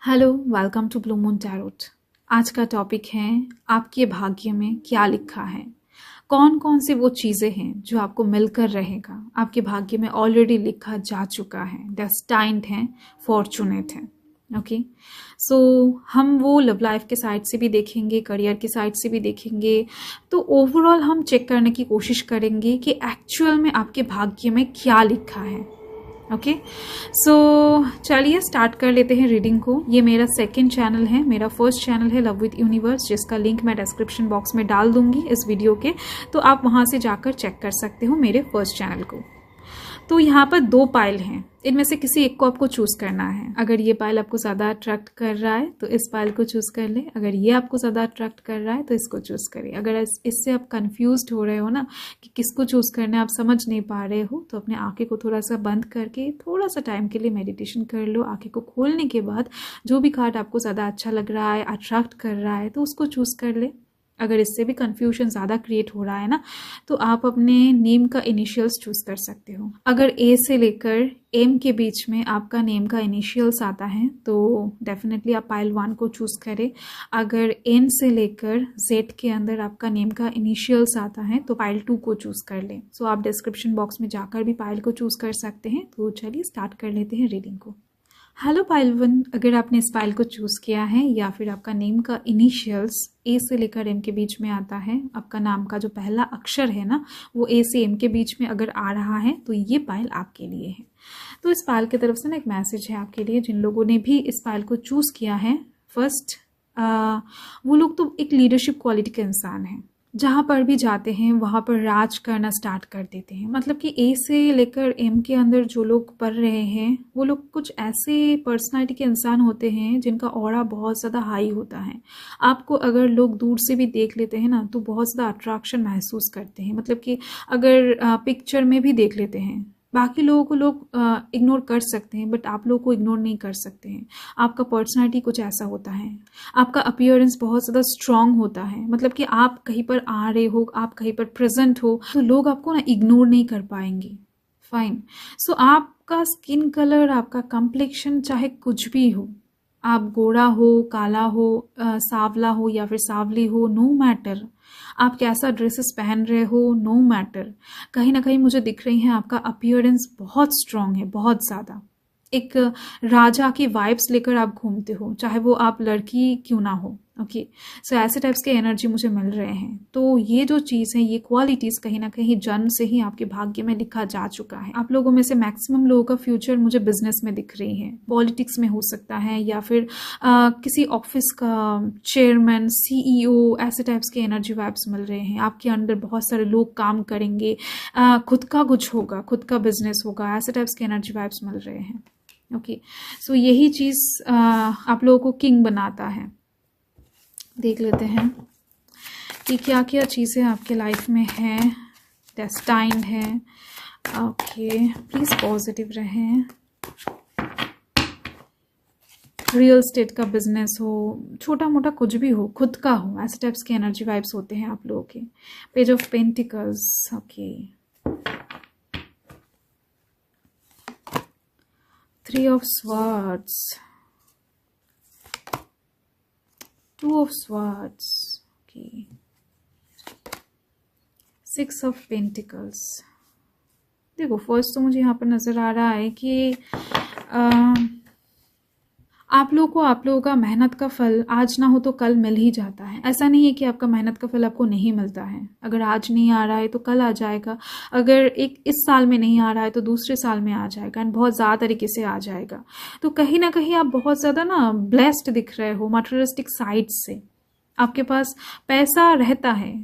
Hello, welcome to blue moon tarot. आज का topic है आपके भाग्य में क्या लिखा है। कौन कौन सी वो चीज़ें हैं जो आपको मिलकर रहेगा, आपके भाग्य में ऑलरेडी लिखा जा चुका है, डेस्टाइन्ड है, फॉर्चुनेट है। ओके, सो हम वो लव लाइफ के साइड से भी देखेंगे, करियर के साइड से भी देखेंगे। तो ओवरऑल हम चेक करने की कोशिश करेंगे कि एक्चुअल में आपके भाग्य में क्या लिखा है। ओके, सो चलिए स्टार्ट कर लेते हैं रीडिंग को। ये मेरा सेकंड चैनल है, मेरा फर्स्ट चैनल है लव विद यूनिवर्स, जिसका लिंक मैं डिस्क्रिप्शन बॉक्स में डाल दूंगी इस वीडियो के, तो आप वहां से जाकर चेक कर सकते हो मेरे फर्स्ट चैनल को। तो यहाँ पर दो पाइल हैं, इनमें से किसी एक को आपको चूज करना है। अगर ये पाइल आपको ज़्यादा अट्रैक्ट कर रहा है तो इस पाइल को चूज कर ले, अगर ये आपको ज़्यादा अट्रैक्ट कर रहा है तो इसको चूज करिए। अगर इससे आप कंफ्यूज्ड हो रहे हो ना कि किसको चूज करना है, आप समझ नहीं पा रहे हो, तो अपने आंखें को थोड़ा सा बंद करके थोड़ा सा टाइम के लिए मेडिटेशन कर लो। आंखें को खोलने के बाद जो भी कार्ड आपको ज़्यादा अच्छा लग रहा है, अट्रैक्ट कर रहा है, तो उसको चूज कर ले। अगर इससे भी कन्फ्यूजन ज़्यादा क्रिएट हो रहा है ना, तो आप अपने नेम का इनिशियल्स चूज कर सकते हो। अगर ए से लेकर एम के बीच में आपका नेम का इनिशियल्स आता है तो डेफिनेटली आप पाइल 1 को चूज करें। अगर एन से लेकर जेड के अंदर आपका नेम का इनिशियल्स आता है तो पाइल 2 को चूज कर लें। सो आप डिस्क्रिप्शन बॉक्स में जाकर भी पाइल को चूज कर सकते हैं। तो चलिए स्टार्ट कर लेते हैं रीडिंग को। हेलो पाइल 1, अगर आपने इस पाइल को चूज़ किया है या फिर आपका नेम का इनिशियल्स ए से लेकर एम के बीच में आता है, आपका नाम का जो पहला अक्षर है ना वो ए से एम के बीच में अगर आ रहा है तो ये पाइल आपके लिए है। तो इस पाइल की तरफ से ना एक मैसेज है आपके लिए। जिन लोगों ने भी इस पाइल को चूज़ किया है, फर्स्ट वो लोग तो एक लीडरशिप क्वालिटी के इंसान हैं, जहाँ पर भी जाते हैं वहाँ पर राज करना स्टार्ट कर देते हैं। मतलब कि ए से लेकर एम के अंदर जो लोग पढ़ रहे हैं वो लोग कुछ ऐसे पर्सनालिटी के इंसान होते हैं जिनका ऑरा बहुत ज़्यादा हाई होता है। आपको अगर लोग दूर से भी देख लेते हैं ना तो बहुत ज़्यादा अट्रैक्शन महसूस करते हैं। मतलब कि अगर पिक्चर में भी देख लेते हैं, बाकी लोगों को लोग इग्नोर कर सकते हैं बट आप लोगों को इग्नोर नहीं कर सकते हैं। आपका पर्सनालिटी कुछ ऐसा होता है, आपका अपीयरेंस बहुत ज़्यादा स्ट्रांग होता है। मतलब कि आप कहीं पर आ रहे हो, आप कहीं पर प्रेजेंट हो तो लोग आपको ना इग्नोर नहीं कर पाएंगे। फाइन, सो आपका स्किन कलर, आपका कम्प्लेक्शन चाहे कुछ भी हो, आप गोरा हो, काला हो, सांवला हो या फिर सांवली हो, नो मैटर। आप कैसा ड्रेसेस पहन रहे हो, नो मैटर। कहीं ना कहीं मुझे दिख रही है आपका अपीयरेंस बहुत स्ट्रांग है, बहुत ज़्यादा। एक राजा की वाइब्स लेकर आप घूमते हो, चाहे वो आप लड़की क्यों ना हो। ओके, सो ऐसे टाइप्स के एनर्जी मुझे मिल रहे हैं। तो ये जो चीज़ है, ये क्वालिटीज़ कहीं ना कहीं जन्म से ही आपके भाग्य में लिखा जा चुका है। आप लोगों में से मैक्सिमम लोगों का फ्यूचर मुझे बिजनेस में दिख रही है, पॉलिटिक्स में हो सकता है, या फिर किसी ऑफिस का चेयरमैन, CEO, ऐसे टाइप्स के एनर्जी वाइब्स मिल रहे हैं। आपके अंदर बहुत सारे लोग काम करेंगे, खुद का कुछ होगा, खुद का बिजनेस होगा, ऐसे टाइप्स के एनर्जी वाइब्स मिल रहे हैं। ओके, सो यही चीज़ आप लोगों को किंग बनाता है। देख लेते हैं कि क्या क्या चीज़ें आपके लाइफ में है, डेस्टाइन्ड है। ओके, प्लीज़ पॉजिटिव रहें। रियल स्टेट का बिजनेस हो, छोटा मोटा कुछ भी हो, खुद का हो, ऐसे टाइप्स के एनर्जी वाइब्स होते हैं आप लोगों के। Page of pentacles, okay, 3 of swords, 2 of swords, okay, 6 of pentacles. देखो, फर्स्ट तो मुझे यहाँ पर नज़र आ रहा है कि आप लोगों का मेहनत का फल आज ना हो तो कल मिल ही जाता है। ऐसा नहीं है कि आपका मेहनत का फल आपको नहीं मिलता है। अगर आज नहीं आ रहा है तो कल आ जाएगा, अगर इस साल में नहीं आ रहा है तो दूसरे साल में आ जाएगा, एंड बहुत ज़्यादा तरीके से आ जाएगा। तो कहीं ना कहीं आप बहुत ज़्यादा ना ब्लेस्ड दिख रहे हो मटेरियलिस्टिक साइड से। आपके पास पैसा रहता है,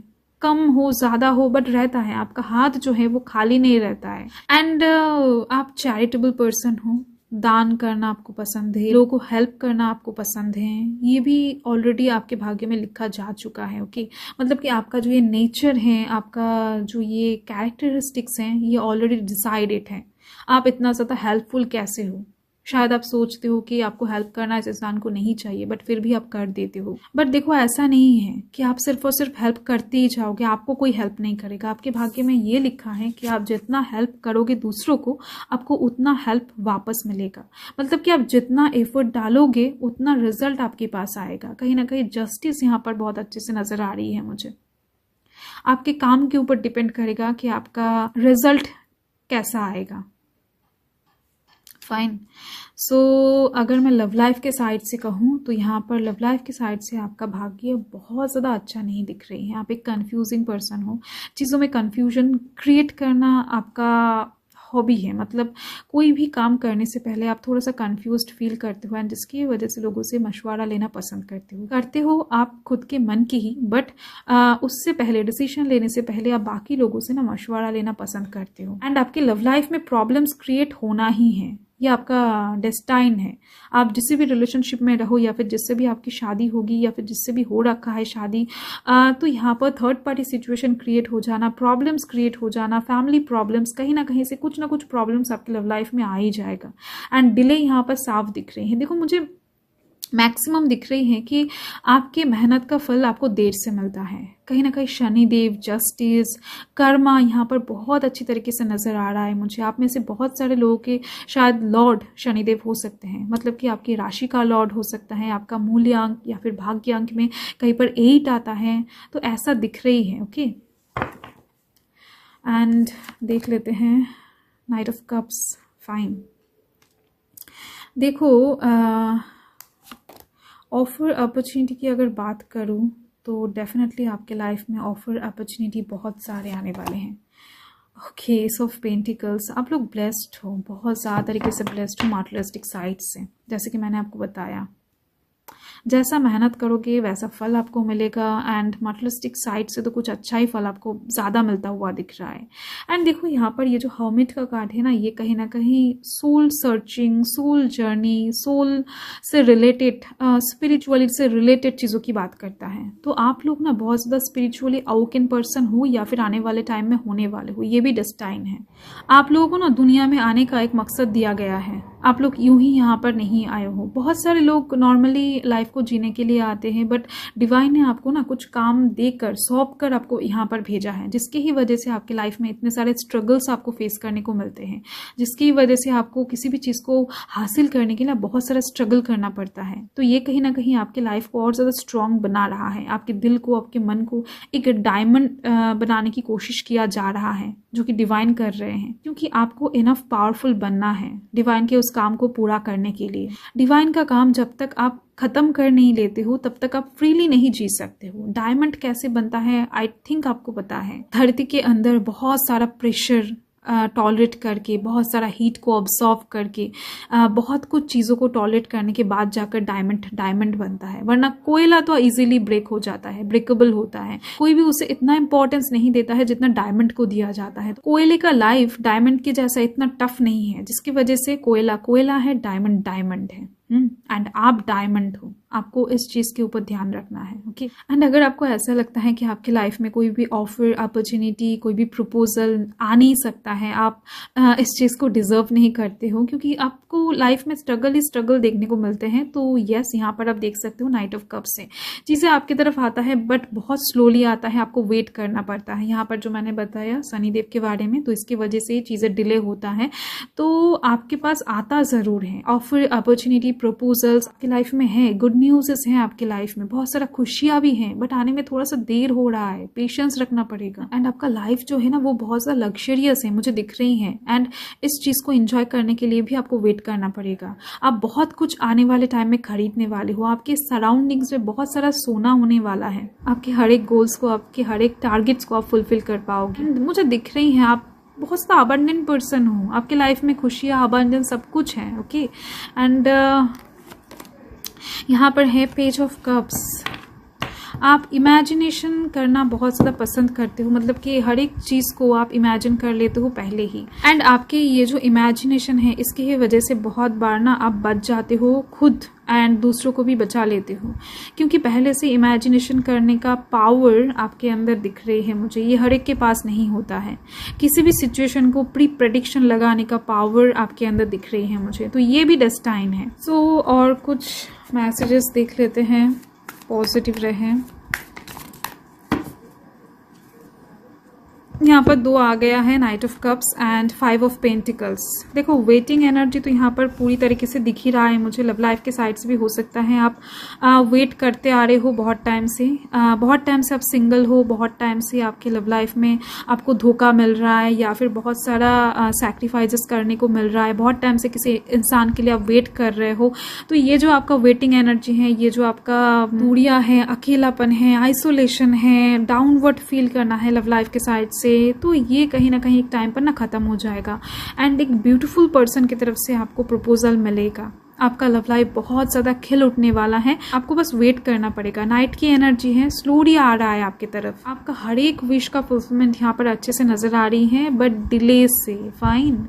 कम हो ज़्यादा हो, बट रहता है। आपका हाथ जो है वो खाली नहीं रहता है। एंड आप चैरिटेबल पर्सन हो, दान करना आपको पसंद है, लोगों को हेल्प करना आपको पसंद है। ये भी ऑलरेडी आपके भाग्य में लिखा जा चुका है। ओके, मतलब कि आपका जो ये नेचर है, आपका जो ये कैरेक्टरिस्टिक्स हैं, ये ऑलरेडी डिसाइडेड है। आप इतना ज़्यादा हेल्पफुल कैसे हो, शायद आप सोचते हो कि आपको हेल्प करना इस इंसान को नहीं चाहिए, बट फिर भी आप कर देते हो। बट देखो, ऐसा नहीं है कि आप सिर्फ और सिर्फ हेल्प करते ही जाओगे, आपको कोई हेल्प नहीं करेगा। आपके भाग्य में ये लिखा है कि आप जितना हेल्प करोगे दूसरों को, आपको उतना हेल्प वापस मिलेगा। मतलब कि आप जितना एफर्ट डालोगे उतना रिजल्ट आपके पास आएगा। कहीं ना कहीं जस्टिस यहाँ पर बहुत अच्छे से नजर आ रही है मुझे। आपके काम के ऊपर डिपेंड करेगा कि आपका रिजल्ट कैसा आएगा। फाइन। सो अगर मैं लव लाइफ के साइड से कहूँ तो यहाँ पर लव लाइफ के साइड से आपका भाग्य बहुत ज़्यादा अच्छा नहीं दिख रही है। आप एक कंफ्यूजिंग पर्सन हो, चीज़ों में कंफ्यूजन क्रिएट करना आपका हॉबी है। मतलब कोई भी काम करने से पहले आप थोड़ा सा कंफ्यूज्ड फील करते हो, एंड जिसकी वजह से लोगों से मशवरा लेना पसंद करते हो आप खुद के मन की ही, बट उससे पहले डिसीजन लेने से पहले आप बाकी लोगों से ना मशवरा लेना पसंद करते हो। एंड आपके लव लाइफ में प्रॉब्लम्स क्रिएट होना ही है, ये आपका डेस्टाइन है। आप जिस भी रिलेशनशिप में रहो या फिर जिससे भी आपकी शादी होगी या फिर जिससे भी हो रखा है शादी, तो यहाँ पर थर्ड पार्टी सिचुएशन क्रिएट हो जाना, प्रॉब्लम्स क्रिएट हो जाना, फैमिली प्रॉब्लम्स, कहीं ना कहीं से कुछ ना कुछ प्रॉब्लम्स आपकी लव लाइफ में आ ही जाएगा। एंड डिले यहाँ पर साफ दिख रही है। देखो, मुझे मैक्सिमम दिख रही है कि आपके मेहनत का फल आपको देर से मिलता है। कहीं ना कहीं शनिदेव, जस्टिस, कर्मा यहाँ पर बहुत अच्छी तरीके से नजर आ रहा है मुझे। आप में से बहुत सारे लोगों के शायद लॉर्ड शनिदेव हो सकते हैं, मतलब कि आपकी राशि का लॉर्ड हो सकता है, आपका मूल्यांक या फिर भाग्य अंक में कहीं पर 8 आता है, तो ऐसा दिख रही है। ओके, एंड देख लेते हैं नाइट ऑफ कप्स। फाइन। देखो, ऑफर अपॉर्चुनिटी की अगर बात करूं तो डेफिनेटली आपके लाइफ में ऑफर अपॉर्चुनिटी बहुत सारे आने वाले हैं। ओके, एस ऑफ पेंटिकल्स, आप लोग ब्लेस्ड हो, बहुत ज़्यादा तरीके से ब्लेस्ड हो मटेरियलिस्टिक साइड से। जैसे कि मैंने आपको बताया, जैसा मेहनत करोगे वैसा फल आपको मिलेगा, एंड मटेरियलिस्टिक साइड से तो कुछ अच्छा ही फल आपको ज़्यादा मिलता हुआ दिख रहा है। एंड देखो, यहाँ पर ये जो हर्मिट का कार्ड है ना, ये कहीं ना कहीं soul searching, soul journey, soul से रिलेटेड, स्पिरिचुअली से रिलेटेड चीज़ों की बात करता है। तो आप लोग ना बहुत ज़्यादा स्पिरिचुअली अवोकन पर्सन हो या फिर आने वाले टाइम में होने वाले हो, ये भी डेस्टाइन है। आप लोगों को ना दुनिया में आने का एक मकसद दिया गया है, आप लोग यूं ही यहाँ पर नहीं आए हो। बहुत सारे लोग नॉर्मली लाइफ को जीने के लिए आते हैं, बट डिवाइन ने आपको ना कुछ काम देकर, सौंप कर आपको यहाँ पर भेजा है, जिसकी ही वजह से आपकी लाइफ में इतने सारे स्ट्रगल्स आपको फेस करने को मिलते हैं, जिसकी वजह से आपको किसी भी चीज़ को हासिल करने के लिए बहुत सारा स्ट्रगल करना पड़ता है। तो ये कहीं ना कहीं आपकी लाइफ को और ज़्यादा स्ट्रांग बना रहा है, आपके दिल को, आपके मन को एक डायमंड बनाने की कोशिश किया जा रहा है, जो कि डिवाइन कर रहे हैं, क्योंकि आपको इनफ पावरफुल बनना है डिवाइन के उस काम को पूरा करने के लिए। डिवाइन का काम जब तक आप खत्म कर नहीं लेते हो तब तक आप फ्रीली नहीं जी सकते हो। डायमंड कैसे बनता है, आई थिंक आपको पता है। धरती के अंदर बहुत सारा प्रेशर टॉलरेट करके, बहुत सारा हीट को ऑब्जॉर्व करके, बहुत कुछ चीज़ों को टॉलरेट करने के बाद जाकर डायमंड बनता है। वरना कोयला तो इजीली ब्रेक हो जाता है, ब्रेकेबल होता है, कोई भी उसे इतना इंपॉर्टेंस नहीं देता है जितना डायमंड को दिया जाता है। कोयले का लाइफ डायमंड के जैसा इतना टफ नहीं है, जिसकी वजह से कोयला है, डायमंड है। एंड आप डायमंड हो, आपको इस चीज़ के ऊपर ध्यान रखना है। ओके, एंड अगर आपको ऐसा लगता है कि आपकी लाइफ में कोई भी ऑफर, अपॉर्चुनिटी, कोई भी प्रपोजल आ नहीं सकता है, आप इस चीज़ को डिजर्व नहीं करते हो, क्योंकि आपको लाइफ में स्ट्रगल ही स्ट्रगल देखने को मिलते हैं, तो यस, यहाँ पर आप देख सकते हो नाइट ऑफ कप्स से चीज़ें आपकी तरफ आता है, बट बहुत स्लोली आता है, आपको वेट करना पड़ता है। यहाँ पर जो मैंने बताया शनिदेव के बारे में, तो इसकी वजह से चीज़ें डिले होता है। तो आपके पास आता ज़रूर है ऑफर, अपॉर्चुनिटी, प्रपोजल्स आपकी लाइफ में है, गुड न्यूज़ हैं आपकी लाइफ में, बहुत सारा खुशियां भी हैं, बट आने में थोड़ा सा देर हो रहा है, पेशेंस रखना पड़ेगा। एंड आपका लाइफ जो है ना वो बहुत ज़्यादा लग्जरियस है, मुझे दिख रही है, एंड इस चीज़ को एंजॉय करने के लिए भी आपको वेट करना पड़ेगा। आप बहुत कुछ आने वाले टाइम में खरीदने वाले हो, आपके सराउंडिंग्स में बहुत सारा सोना होने वाला है, आपके हर एक गोल्स को, आपके हर एक टारगेट्स को आप फुलफिल कर पाओगे। मुझे दिख रही है आप बहुत ज़्यादा अबंडेंट पर्सन हो, आपके लाइफ में खुशियाँ, अबंडेंस सब कुछ है। ओके, एंड यहाँ पर है पेज ऑफ कप्स। आप इमेजिनेशन करना बहुत ज़्यादा पसंद करते हो, मतलब कि हर एक चीज़ को आप इमेजिन कर लेते हो पहले ही, एंड आपके ये जो इमेजिनेशन है इसकी ही वजह से बहुत बार ना आप बच जाते हो खुद एंड दूसरों को भी बचा लेते हो, क्योंकि पहले से इमेजिनेशन करने का पावर आपके अंदर दिख रही है मुझे। ये हर एक के पास नहीं होता है। किसी भी सिचुएशन को प्री प्रेडिक्शन लगाने का पावर आपके अंदर दिख रही है मुझे, तो ये भी डेस्टाइन है। और कुछ मैसेजेस देख लेते हैं, पॉजिटिव रहें। यहाँ पर 2 आ गया है, night of cups and 5 of pentacles. देखो वेटिंग एनर्जी तो यहाँ पर पूरी तरीके से दिख ही रहा है मुझे। लव लाइफ के साइड से भी हो सकता है आप वेट करते आ रहे हो बहुत टाइम से, आप सिंगल हो, बहुत टाइम से आपके लव लाइफ में आपको धोखा मिल रहा है या फिर बहुत सारा सैक्रिफाइसेस करने को मिल रहा है। बहुत टाइम से किसी इंसान के लिए आप वेट कर रहे हो। तो ये जो आपका वेटिंग एनर्जी है, ये जो आपका दूरियां है, अकेलापन है, आइसोलेशन है, डाउनवर्ड फील करना है लव लाइफ के साइड से, तो ये कहीं ना कहीं एक टाइम पर ना खत्म हो जाएगा। एंड एक ब्यूटीफुल पर्सन की तरफ से आपको प्रपोजल मिलेगा। आपका लव लाइफ बहुत ज्यादा खिल उठने वाला है। आपको बस वेट करना पड़ेगा। नाइट की एनर्जी है, स्लोली आ रहा है आपकी तरफ। आपका हर एक विश का फुलफिलमेंट यहाँ पर अच्छे से नजर आ रही है, बट डिले से। फाइन,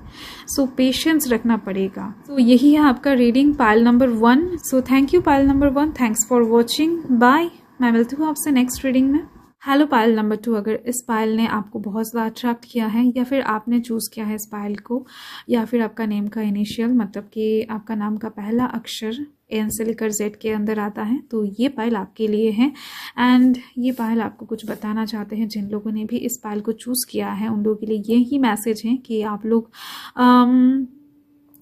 सो पेशेंस रखना पड़ेगा। तो यही है आपका reading pile number 1। So thank you pile number 1, thanks for watching, bye. मैं मिलती हूँ आपसे नेक्स्ट रीडिंग में। हेलो पायल नंबर 2, अगर इस पायल ने आपको बहुत ज़्यादा अट्रैक्ट किया है या फिर आपने चूज़ किया है इस पायल को, या फिर आपका नेम का इनिशियल, मतलब कि आपका नाम का पहला अक्षर एन से लेकर जेड के अंदर आता है, तो ये पायल आपके लिए है। एंड ये पायल आपको कुछ बताना चाहते हैं। जिन लोगों ने भी इस पायल को चूज़ किया है उन लोगों के लिए यही मैसेज है कि आप लोग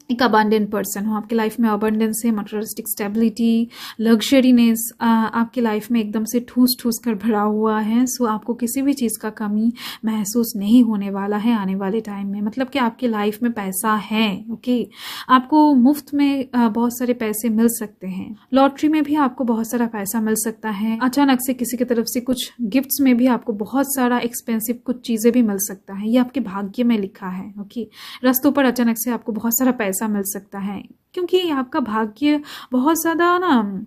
एक अबंडेंट पर्सन हो। आपके लाइफ में अबंडेंस है, मटेरियलिस्टिक स्टेबिलिटी, लग्जरीनेस आपके लाइफ में एकदम से ठूस ठूस कर भरा हुआ है। सो आपको किसी भी चीज़ का कमी महसूस नहीं होने वाला है आने वाले टाइम में। मतलब कि आपकी लाइफ में पैसा है, ओके। आपको मुफ्त में बहुत सारे पैसे मिल सकते हैं। लॉटरी में भी आपको बहुत सारा पैसा मिल सकता है। अचानक से किसी की तरफ से कुछ गिफ्ट्स में भी आपको बहुत सारा एक्सपेंसिव कुछ चीज़ें भी मिल सकता है। ये आपके भाग्य में लिखा है, ओके। रास्तों पर अचानक से आपको बहुत सारा पैसा मिल सकता है, क्योंकि आपका भाग्य बहुत ज्यादा ना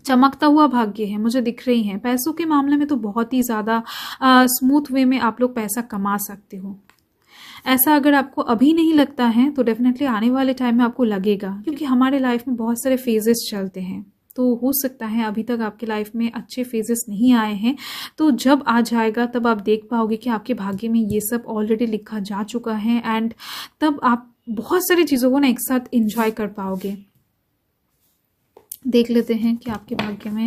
चमकता हुआ भाग्य है, मुझे दिख रही है। पैसों के मामले में तो बहुत ही ज्यादा स्मूथ वे में आप लोग पैसा कमा सकते हो। ऐसा अगर आपको अभी नहीं लगता है तो डेफिनेटली आने वाले टाइम में आपको लगेगा, क्योंकि हमारे लाइफ में बहुत सारे फेजेस चलते हैं। तो हो सकता है अभी तक आपके लाइफ में अच्छे फेजेस नहीं आए हैं, तो जब आ जाएगा तब आप देख पाओगे कि आपके भाग्य में ये सब ऑलरेडी लिखा जा चुका है। एंड तब आप बहुत सारी चीज़ों को ना एक साथ एंजॉय कर पाओगे। देख लेते हैं कि आपके भाग्य में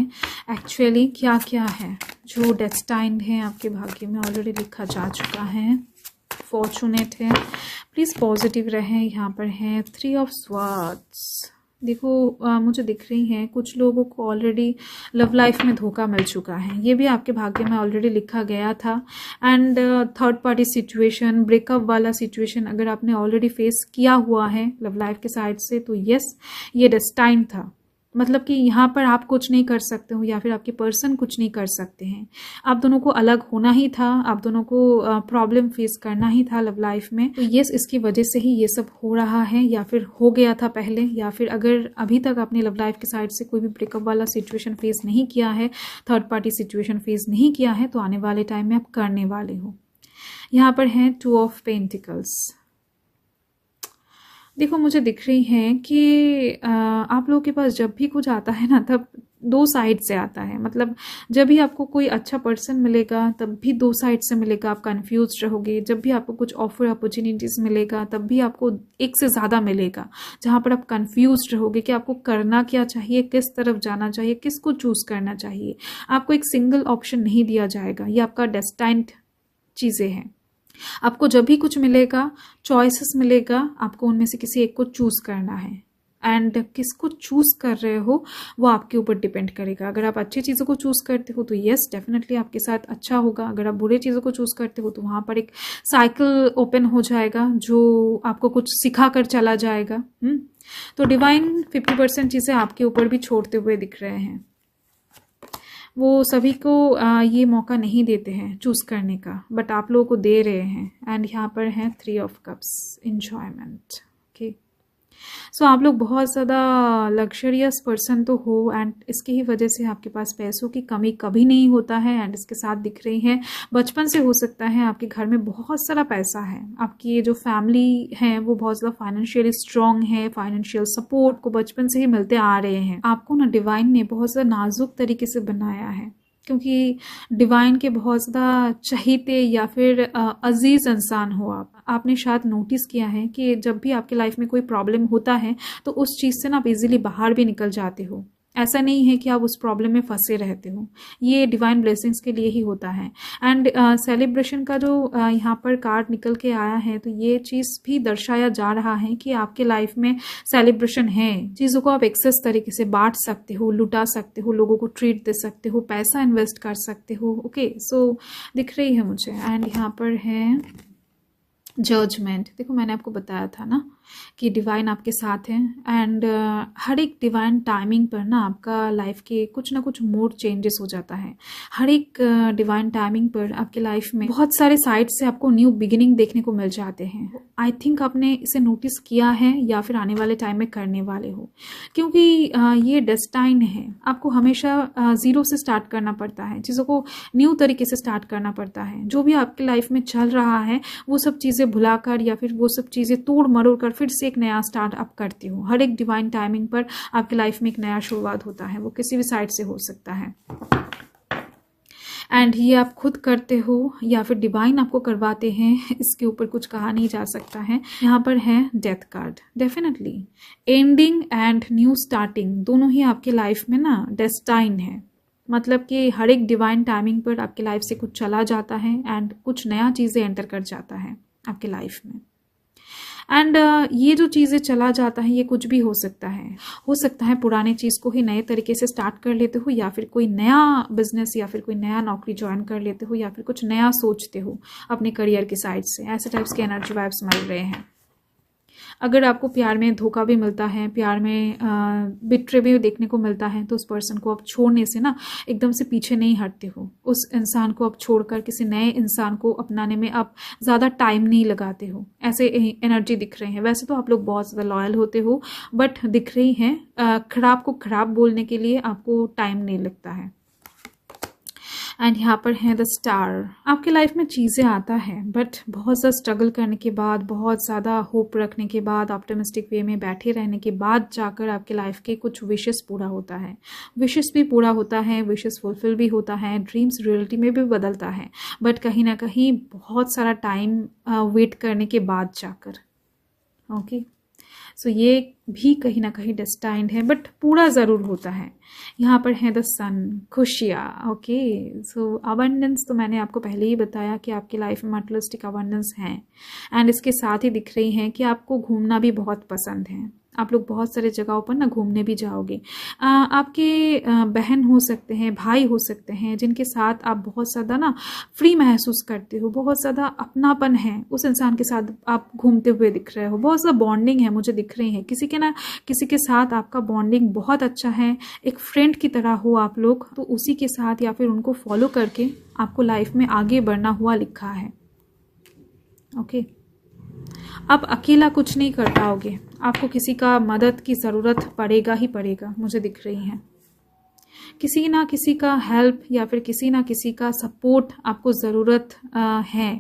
एक्चुअली क्या क्या है जो डेस्टाइन्ड है, आपके भाग्य में ऑलरेडी लिखा जा चुका है। फॉर्चुनेट है, प्लीज़ पॉजिटिव रहें। यहाँ पर है 3 ऑफ स्वॉर्ड्स। देखो मुझे दिख रही है कुछ लोगों को ऑलरेडी लव लाइफ में धोखा मिल चुका है। ये भी आपके भाग्य में ऑलरेडी लिखा गया था। And third party situation, breakup वाला सिचुएशन अगर आपने ऑलरेडी फेस किया हुआ है लव लाइफ के साइड से, तो यस ये डेस्टाइन था। मतलब कि यहाँ पर आप कुछ नहीं कर सकते हो या फिर आपके पर्सन कुछ नहीं कर सकते हैं। आप दोनों को अलग होना ही था, आप दोनों को प्रॉब्लम फेस करना ही था लव लाइफ में। तो यस इसकी वजह से ही ये सब हो रहा है या फिर हो गया था पहले, या फिर अगर अभी तक आपने लव लाइफ के साइड से कोई भी ब्रेकअप वाला सिचुएशन फेस नहीं किया है, थर्ड पार्टी सिचुएशन फेस नहीं किया है, तो आने वाले टाइम में आप करने वाले हो। यहाँ पर है 2 ऑफ पेंटिकल्स। देखो मुझे दिख रही है कि आप लोगों के पास जब भी कुछ आता है ना, तब 2 साइड से आता है। मतलब जब भी आपको कोई अच्छा पर्सन मिलेगा तब भी 2 साइड से मिलेगा, आप कंफ्यूज रहोगे। जब भी आपको कुछ ऑफर अपॉर्चुनिटीज मिलेगा तब भी आपको एक से ज़्यादा मिलेगा, जहाँ पर आप कंफ्यूज रहोगे कि आपको करना क्या चाहिए, किस तरफ जाना चाहिए, किसको चूज करना चाहिए। आपको एक सिंगल ऑप्शन नहीं दिया जाएगा, ये आपका डेस्टाइन्ड चीज़ें हैं। आपको जब भी कुछ मिलेगा, चॉइसेस मिलेगा, आपको उनमें से किसी एक को चूज करना है। एंड किसको चूज कर रहे हो वो आपके ऊपर डिपेंड करेगा। अगर आप अच्छी चीज़ों को चूज करते हो तो यस डेफिनेटली आपके साथ अच्छा होगा। अगर आप बुरे चीज़ों को चूज करते हो तो वहाँ पर एक साइकिल ओपन हो जाएगा जो आपको कुछ सिखा कर चला जाएगा। तो डिवाइन 50% चीज़ें आपके ऊपर भी छोड़ते हुए दिख रहे हैं। वो सभी को ये मौका नहीं देते हैं चूज करने का, बट आप लोगों को दे रहे हैं। एंड यहाँ पर है 3 ऑफ कप्स, एंजॉयमेंट, ओके। सो आप लोग बहुत ज़्यादा लग्जरियस पर्सन तो हो, एंड इसकी ही वजह से आपके पास पैसों की कमी कभी नहीं होता है। एंड इसके साथ दिख रही है बचपन से हो सकता है आपके घर में बहुत सारा पैसा है, आपकी ये जो फैमिली है वो बहुत ज़्यादा फाइनेंशियली स्ट्रांग है, फाइनेंशियल सपोर्ट को बचपन से ही मिलते आ रहे हैं। आपको ना डिवाइन ने बहुत ज़्यादा नाजुक तरीके से बनाया है, क्योंकि डिवाइन के बहुत ज़्यादा चहीते या फिर अजीज इंसान हो आप। आपने शायद नोटिस किया है कि जब भी आपके लाइफ में कोई प्रॉब्लम होता है तो उस चीज़ से ना आप इजीली बाहर भी निकल जाते हो। ऐसा नहीं है कि आप उस प्रॉब्लम में फंसे रहते हो, ये डिवाइन ब्लेसिंग्स के लिए ही होता है। एंड सेलिब्रेशन का जो यहाँ पर कार्ड निकल के आया है, तो ये चीज़ भी दर्शाया जा रहा है कि आपके लाइफ में सेलिब्रेशन है। चीज़ों को आप एक्सेस तरीके से बांट सकते हो, लुटा सकते हो, लोगों को ट्रीट दे सकते हो, पैसा इन्वेस्ट कर सकते हो। ओके, सो दिख रही है मुझे। एंड यहाँ पर है जजमेंट। देखो मैंने आपको बताया था ना कि डिवाइन आपके साथ है, एंड हर एक डिवाइन टाइमिंग पर ना आपका लाइफ के कुछ ना कुछ मोड चेंजेस हो जाता है। हर एक डिवाइन टाइमिंग पर आपके लाइफ में बहुत सारे साइड से आपको न्यू बिगिनिंग देखने को मिल जाते हैं। आई थिंक आपने इसे नोटिस किया है या फिर आने वाले टाइम में करने वाले हो, क्योंकि ये डेस्टाइन है। आपको हमेशा ज़ीरो से स्टार्ट करना पड़ता है, चीज़ों को न्यू तरीके से स्टार्ट करना पड़ता है। जो भी आपके लाइफ में चल रहा है वो सब चीज़ें भुलाकर या फिर वो सब चीज़ें तोड़ मरोड़ कर फिर से एक नया स्टार्ट आप करते हो। हर एक डिवाइन टाइमिंग पर आपके लाइफ में एक नया शुरुआत होता है, वो किसी भी साइड से हो सकता है। एंड ये आप खुद करते हो या फिर डिवाइन आपको करवाते हैं, इसके ऊपर कुछ कहा नहीं जा सकता है। यहाँ पर है death card. Definitely ending and new starting दोनों ही आपके लाइफ में ना डेस्टाइन है। मतलब कि हर एक डिवाइन टाइमिंग पर आपके लाइफ से कुछ चला जाता है एंड कुछ नया चीज़ें एंटर कर जाता है आपके लाइफ में। एंड ये जो चीज़ें चला जाता है ये कुछ भी हो सकता है पुराने चीज़ को ही नए तरीके से स्टार्ट कर लेते हो, या फिर कोई नया बिजनेस या फिर कोई नया नौकरी ज्वाइन कर लेते हो, या फिर कुछ नया सोचते हो अपने करियर की साइड से। ऐसे टाइप्स के एनर्जी वाइब्स मिल रहे हैं। अगर आपको प्यार में धोखा भी मिलता है, प्यार में बिट्रे भी देखने को मिलता है, तो उस पर्सन को आप छोड़ने से ना एकदम से पीछे नहीं हटते हो। उस इंसान को आप छोड़कर किसी नए इंसान को अपनाने में आप ज़्यादा टाइम नहीं लगाते हो। ऐसे एनर्जी दिख रहे हैं। वैसे तो आप लोग बहुत ज़्यादा लॉयल होते हो, बट दिख रही हैं खराब को खराब बोलने के लिए आपको टाइम नहीं लगता है। एंड यहाँ पर है द स्टार। आपके लाइफ में चीज़ें आता है, बट बहुत ज़्यादा स्ट्रगल करने के बाद, बहुत ज़्यादा होप रखने के बाद, ऑप्टिमिस्टिक वे में बैठे रहने के बाद जाकर आपके लाइफ के कुछ विशेस पूरा होता है। विशेस भी पूरा होता है, विशेस फुलफिल भी होता है, ड्रीम्स रियलिटी में भी बदलता है, बट कहीं ना कहीं बहुत सारा टाइम वेट करने के बाद जाकर। ओके, सो ये भी कहीं ना कहीं डेस्टाइंड है, बट पूरा ज़रूर होता है। यहाँ पर है द सन, खुशियाँ। ओके, सो अबंडेंस तो मैंने आपको पहले ही बताया कि आपकी लाइफ में मटेरियलिस्टिक अबंडेंस है, एंड इसके साथ ही दिख रही हैं कि आपको घूमना भी बहुत पसंद है। आप लोग बहुत सारे जगहों पर ना घूमने भी जाओगे। आपके बहन हो सकते हैं, भाई हो सकते हैं, जिनके साथ आप बहुत ज़्यादा ना फ्री महसूस करते हो, बहुत ज़्यादा अपनापन है, उस इंसान के साथ आप घूमते हुए दिख रहे हो, बहुत ज़्यादा बॉन्डिंग है मुझे दिख रही है। किसी के साथ आपका बॉन्डिंग बहुत अच्छा है, एक फ्रेंड की तरह हो आप लोग, तो उसी के साथ या फिर उनको फॉलो करके आपको लाइफ में आगे बढ़ना हुआ लिखा है। ओके, आप अकेला कुछ नहीं कर पाओगे, आपको किसी का मदद की ज़रूरत पड़ेगा ही पड़ेगा, मुझे दिख रही है। किसी ना किसी का हेल्प या फिर किसी ना किसी का सपोर्ट आपको ज़रूरत है,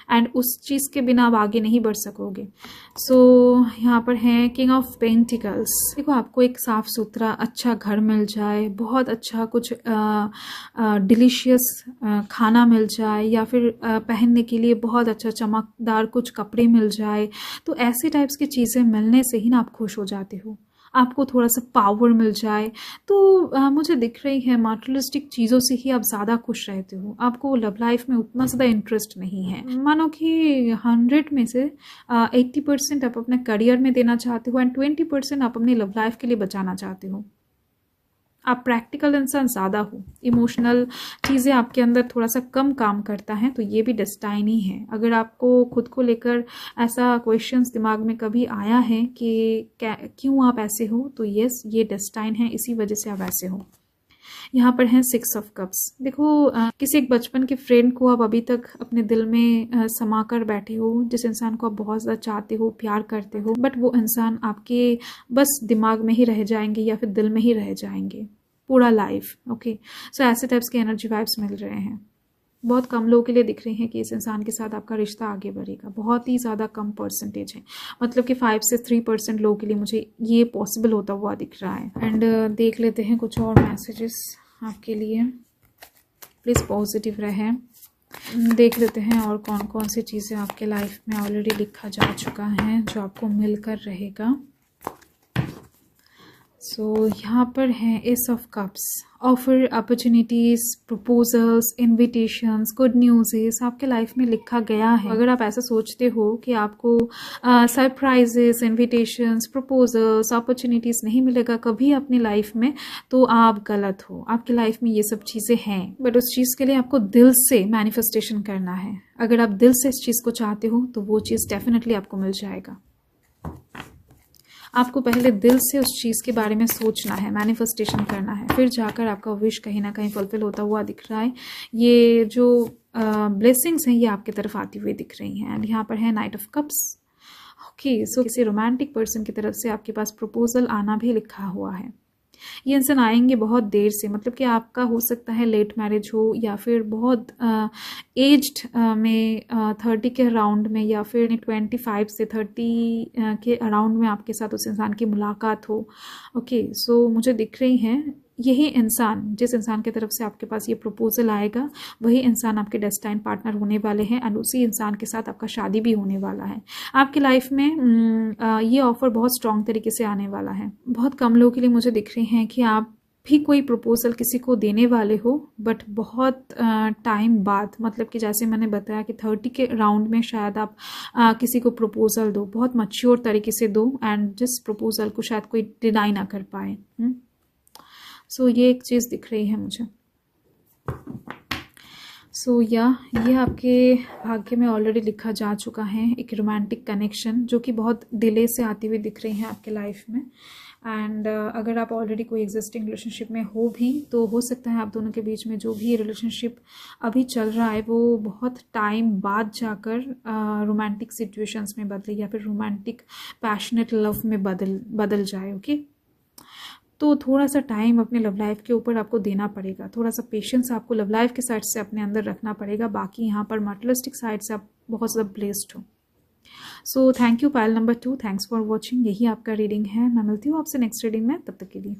एंड उस चीज़ के बिना आप आगे नहीं बढ़ सकोगे। सो यहाँ पर है किंग ऑफ पेंटिकल्स। देखो, आपको एक साफ़ सुथरा अच्छा घर मिल जाए, बहुत अच्छा कुछ डिलीशियस खाना मिल जाए, या फिर पहनने के लिए बहुत अच्छा चमकदार कुछ कपड़े मिल जाए, तो ऐसे टाइप्स की चीज़ें मिलने से ही ना आप खुश हो जाते हो। आपको थोड़ा सा पावर मिल जाए तो मुझे दिख रही है मटेरियलिस्टिक चीज़ों से ही आप ज़्यादा खुश रहते हो। आपको लव लाइफ में उतना ज़्यादा इंटरेस्ट नहीं है। मानो कि 100 में से 80% आप अपने करियर में देना चाहते हो, एंड 20% आप अपनी लव लाइफ के लिए बचाना चाहते हो। आप प्रैक्टिकल इंसान ज़्यादा हो, इमोशनल चीज़ें आपके अंदर थोड़ा सा कम काम करता है, तो ये भी डेस्टाइन ही है। अगर आपको खुद को लेकर ऐसा क्वेश्चंस दिमाग में कभी आया है कि क्यों आप ऐसे हो, तो यस, ये डेस्टाइन है, इसी वजह से आप ऐसे हो। यहाँ पर है 6 ऑफ कप्स। देखो किसी एक बचपन के फ्रेंड को आप अभी तक अपने दिल में समा कर बैठे हो, जिस इंसान को आप बहुत ज़्यादा चाहते हो, प्यार करते हो, बट वो इंसान आपके बस दिमाग में ही रह जाएंगे या फिर दिल में ही रह जाएंगे पूरा लाइफ। ओके, सो ऐसे टाइप्स के एनर्जी वाइब्स मिल रहे हैं। बहुत कम लोगों के लिए दिख रही हैं कि इस इंसान के साथ आपका रिश्ता आगे बढ़ेगा। बहुत ही ज़्यादा कम परसेंटेज है, मतलब कि 5 से 3% लोगों के लिए मुझे ये पॉसिबल होता हुआ दिख रहा है। एंड देख लेते हैं कुछ और मैसेजेस आपके लिए। प्लीज़ पॉजिटिव रहें। देख लेते हैं और कौन कौन सी चीज़ें आपके लाइफ में ऑलरेडी लिखा जा चुका है जो आपको मिलकर रहेगा। सो यहाँ पर है S of cups, offer, opportunities, proposals, invitations, good news आपके लाइफ में लिखा गया है। अगर आप ऐसा सोचते हो कि आपको सरप्राइजेस, इनविटेशंस, प्रपोजल्स, अपॉर्चुनिटीज नहीं मिलेगा कभी अपनी लाइफ में, तो आप गलत हो। आपकी लाइफ में ये सब चीज़ें हैं, बट उस चीज़ के लिए आपको दिल से मैनिफेस्टेशन करना है। अगर आप दिल से इस चीज़ को चाहते हो तो वो चीज़ डेफिनेटली आपको मिल जाएगा। आपको पहले दिल से उस चीज़ के बारे में सोचना है, मैनिफेस्टेशन करना है, फिर जाकर आपका विश कहीं ना कहीं फुलफिल होता हुआ दिख रहा है। ये जो ब्लेसिंग्स हैं ये आपकी तरफ आती हुई दिख रही हैं। एंड यहाँ पर है नाइट ऑफ कप्स। ओके, सो किसी रोमांटिक पर्सन की तरफ से आपके पास प्रपोजल आना भी लिखा हुआ है। ये इंसान आएंगे बहुत देर से, मतलब कि आपका हो सकता है लेट मैरिज हो या फिर बहुत एज्ड में 30 के अराउंड में, या फिर 25 से 30 के अराउंड में आपके साथ उस इंसान की मुलाकात हो। ओके, सो मुझे दिख रही हैं यही इंसान, जिस इंसान की तरफ से आपके पास ये प्रपोजल आएगा, वही इंसान आपके डेस्टाइन पार्टनर होने वाले हैं। एंड उसी इंसान के साथ आपका शादी भी होने वाला है। आपकी लाइफ में ये ऑफर बहुत स्ट्रॉन्ग तरीके से आने वाला है। बहुत कम लोगों के लिए मुझे दिख रही हैं कि आप भी कोई प्रपोजल किसी को देने वाले हो, बट बहुत टाइम बाद, मतलब कि जैसे मैंने बताया कि 30 के राउंड में शायद आप किसी को प्रपोजल दो, बहुत मैच्योर तरीके से दो, एंड जिस प्रपोजल को शायद कोई डिनाई ना कर पाए। सो ये एक चीज़ दिख रही है मुझे। सो ये आपके भाग्य में ऑलरेडी लिखा जा चुका है, एक रोमांटिक कनेक्शन जो कि बहुत डिले से आती हुई दिख रही है आपके लाइफ में। एंड अगर आप ऑलरेडी कोई एग्जिस्टिंग रिलेशनशिप में हो भी, तो हो सकता है आप दोनों के बीच में जो भी रिलेशनशिप अभी चल रहा है वो बहुत टाइम बाद जाकर रोमांटिक सिचुएशंस में बदले, या फिर रोमांटिक पैशनेट लव में बदल जाए। ओके, तो थोड़ा सा टाइम अपने लव लाइफ के ऊपर आपको देना पड़ेगा, थोड़ा सा पेशेंस आपको लव लाइफ के साइड से अपने अंदर रखना पड़ेगा। बाकी यहाँ पर मटेरियलिस्टिक साइड से आप बहुत ज़्यादा ब्लेस्ड हो। सो thank you Payal number 2, thanks for watching. यही आपका रीडिंग है। मैं मिलती हूँ आपसे नेक्स्ट रीडिंग में, तब तक के लिए।